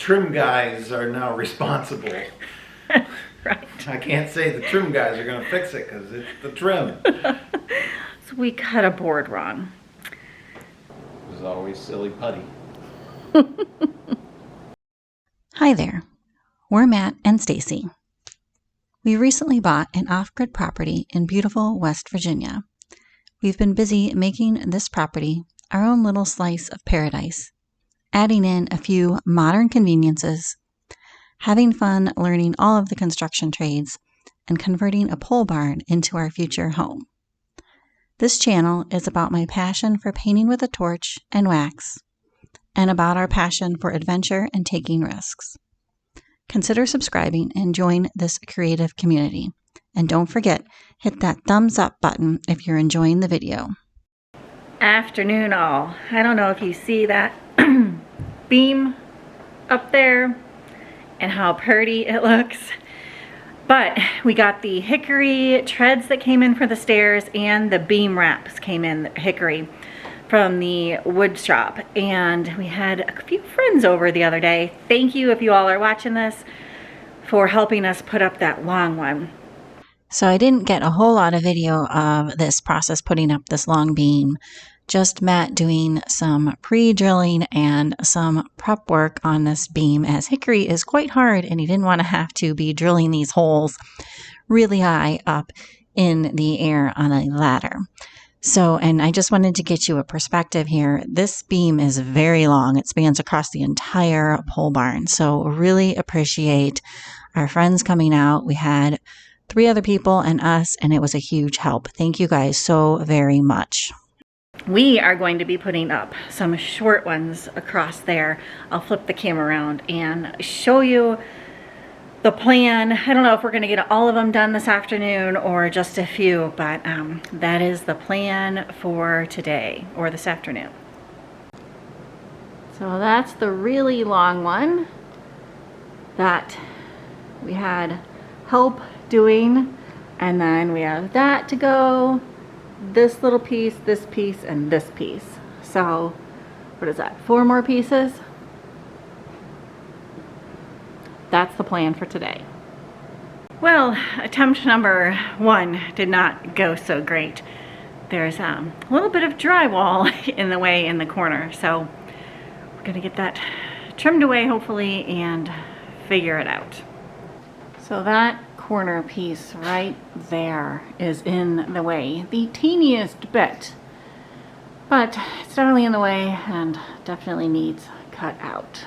trim guys are now responsible. Right. I can't say the trim guys are going to fix it because it's the trim. So we cut a board wrong. There's always silly putty. Hi there, we're Matt and Stacy. We recently bought an off-grid property in beautiful West Virginia. We've been busy making this property our own little slice of paradise, adding in a few modern conveniences, having fun learning all of the construction trades, and converting a pole barn into our future home. This channel is about my passion for painting with a torch and wax, and about our passion for adventure and taking risks. Consider subscribing and join this creative community. And don't forget, hit that thumbs up button if you're enjoying the video. Afternoon all. I don't know if you see that beam up there and how pretty it looks. But we got the hickory treads that came in for the stairs, and the beam wraps came in, hickory, from the wood shop. And we had a few friends over the other day. Thank you, if you all are watching this, for helping us put up that long one. So I didn't get a whole lot of video of this process putting up this long beam. Just Matt doing some pre-drilling and some prep work on this beam, as hickory is quite hard and he didn't want to have to be drilling these holes really high up in the air on a ladder. So, and I just wanted to get you a perspective here. This beam is very long. It spans across the entire pole barn. So really appreciate our friends coming out. We had 3 other people and us, and it was a huge help. Thank you guys so very much. We are going to be putting up some short ones across there. I'll flip the camera around and show you the plan. I don't know if we're going to get all of them done this afternoon or just a few, but that is the plan for today or this afternoon. So that's the really long one that we had help doing, and then we have that to go, this little piece, and this piece. So what is that, 4 more pieces? That's the plan for today. Well, attempt number 1 did not go so great. There's a little bit of drywall in the way in the corner, so we're gonna get that trimmed away hopefully and figure it out. So that corner piece right there is in the way, the teeniest bit, but it's definitely in the way and definitely needs cut out.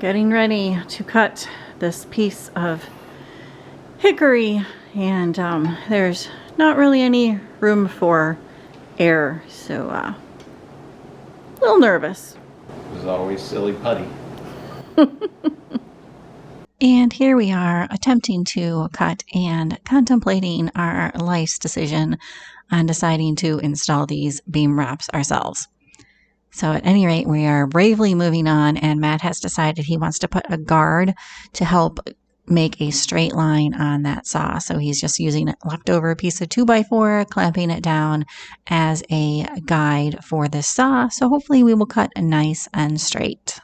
Getting ready to cut this piece of hickory, and there's not really any room for air, so a little nervous. There's always silly putty. And here we are attempting to cut and contemplating our life's decision on deciding to install these beam wraps ourselves. So at any rate, we are bravely moving on, and Matt has decided he wants to put a guard to help make a straight line on that saw. So he's just using a leftover piece of 2x4, clamping it down as a guide for this saw. So hopefully we will cut nice and straight.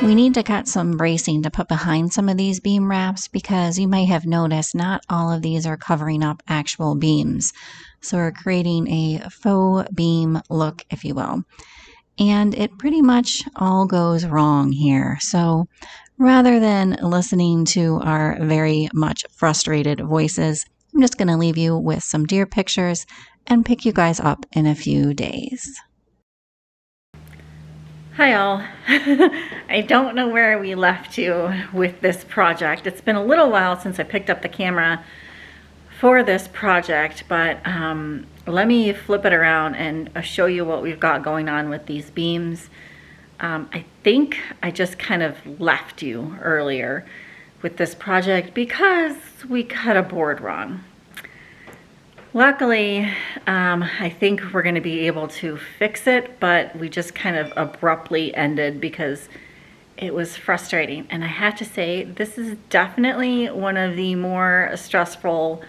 We need to cut some bracing to put behind some of these beam wraps because you might have noticed not all of these are covering up actual beams. So we're creating a faux beam look, if you will. And it pretty much all goes wrong here. So rather than listening to our very much frustrated voices, I'm just going to leave you with some deer pictures and pick you guys up in a few days. Hi all. I don't know where we left you with this project. It's been a little while since I picked up the camera for this project, but let me flip it around and show you what we've got going on with these beams. I think I just kind of left you earlier with this project because we cut a board wrong. Luckily, I think we're going to be able to fix it, but we just kind of abruptly ended because it was frustrating. And I have to say, this is definitely one of the more stressful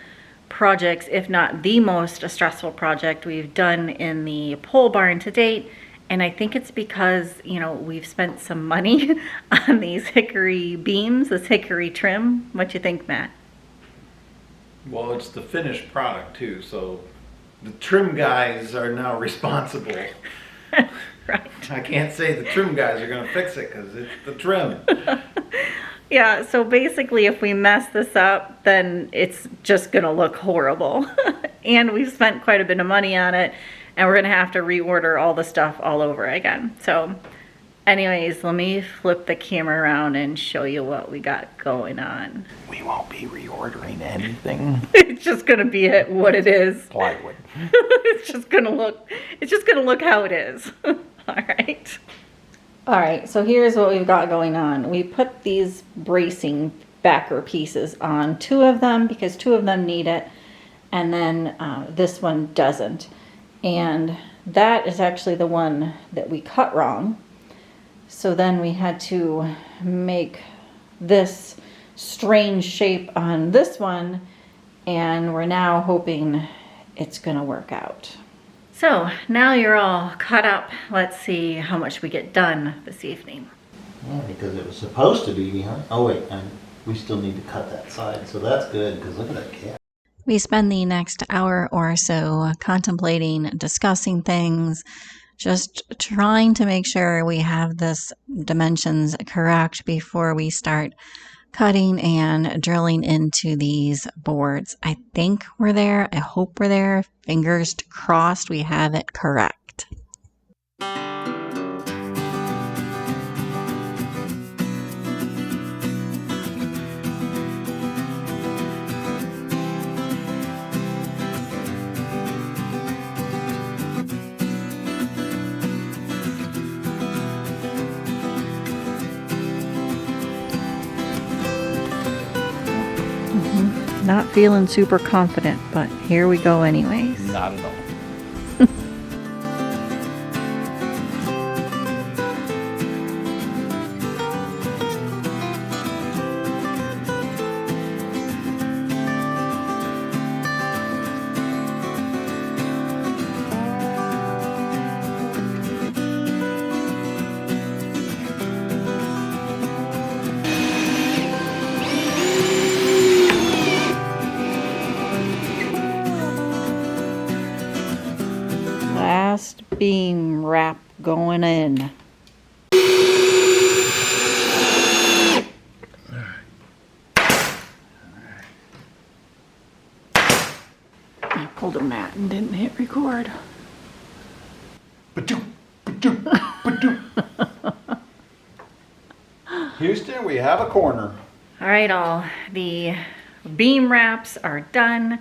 projects, if not the most stressful project we've done in the pole barn to date. And I think it's because, you know, we've spent some money on these hickory beams, this hickory trim. What you think, Matt? Well, it's the finished product too, so the trim guys are now responsible. Right. I can't say the trim guys are going to fix it because it's the trim. Yeah, so basically if we mess this up, then it's just going to look horrible. And we've spent quite a bit of money on it, and we're going to have to reorder all the stuff all over again. So anyways, let me flip the camera around and show you what we got going on. We won't be reordering anything. It's just going to be what it is. Plywood. It's just going to look how it is. All right, so here's what we've got going on. We put these bracing backer pieces on, 2 of them because 2 of them need it, and then this one doesn't. And that is actually the one that we cut wrong. So then we had to make this strange shape on this one, and we're now hoping it's gonna work out. So now you're all caught up. Let's see how much we get done this evening. Yeah, because it was supposed to be behind. Oh wait, we still need to cut that side, so that's good, because look at that cat. We spend the next hour or so contemplating, discussing things, just trying to make sure we have this dimensions correct before we start cutting and drilling into these boards. I think we're there. I hope we're there. Fingers crossed we have it correct. Not feeling super confident, but here we go anyways. Not at all. Last beam wrap going in. I pulled a mat and didn't hit record. Houston, we have a corner. All right, all. The beam wraps are done.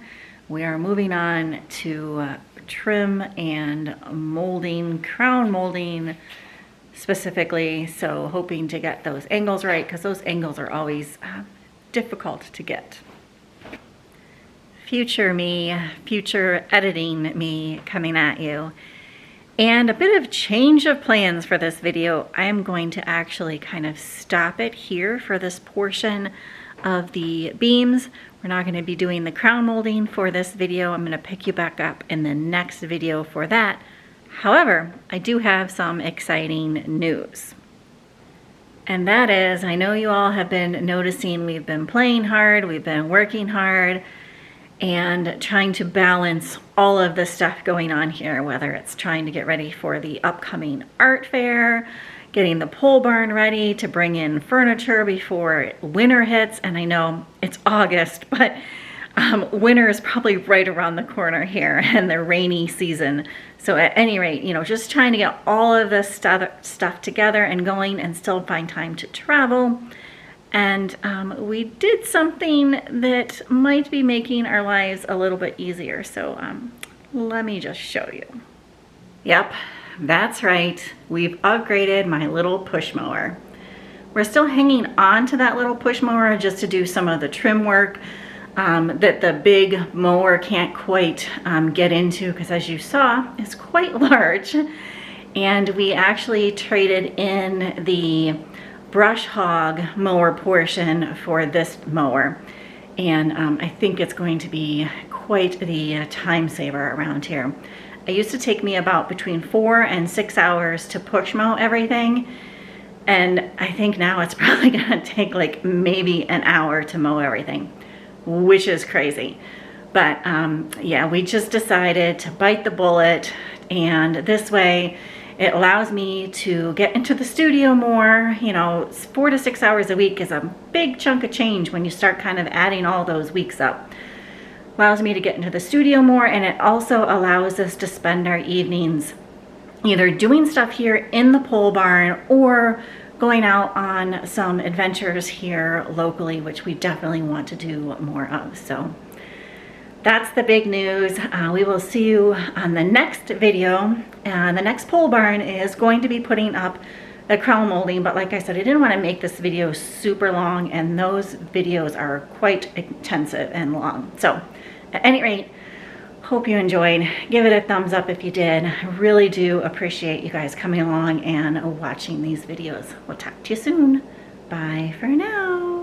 We are moving on to trim and molding, crown molding specifically. So hoping to get those angles right, because those angles are always difficult to get. Future me, future editing me coming at you. And a bit of change of plans for this video. I am going to actually kind of stop it here for this portion of the beams. We're not going to be doing the crown molding for this video. I'm going to pick you back up in the next video for that. However, I do have some exciting news. And that is, I know you all have been noticing we've been playing hard, we've been working hard, and trying to balance all of the stuff going on here, whether it's trying to get ready for the upcoming art fair, getting the pole barn ready to bring in furniture before winter hits. And I know it's August, but winter is probably right around the corner here and the rainy season. So at any rate, you know, just trying to get all of this stuff together and going and still find time to travel. And we did something that might be making our lives a little bit easier. So let me just show you. Yep, that's right. We've upgraded my little push mower. We're still hanging on to that little push mower just to do some of the trim work that the big mower can't quite get into, because as you saw, it's quite large. And we actually traded in the brush hog mower portion for this mower. And I think it's going to be quite the time saver around here. It used to take me about between 4 and 6 hours to push mow everything. And I think now it's probably gonna take like maybe an hour to mow everything, which is crazy. But yeah, we just decided to bite the bullet, and this way it allows me to get into the studio more. You know, 4 to 6 hours a week is a big chunk of change when you start kind of adding all those weeks up. Allows me to get into the studio more, and it also allows us to spend our evenings either doing stuff here in the pole barn or going out on some adventures here locally, which we definitely want to do more of. So that's the big news. We will see you on the next video. The next pole barn is going to be putting up the crown molding, but like I said, I didn't want to make this video super long, and those videos are quite intensive and long. So at any rate, hope you enjoyed. Give it a thumbs up if you did. I really do appreciate you guys coming along and watching these videos. We'll talk to you soon. Bye for now.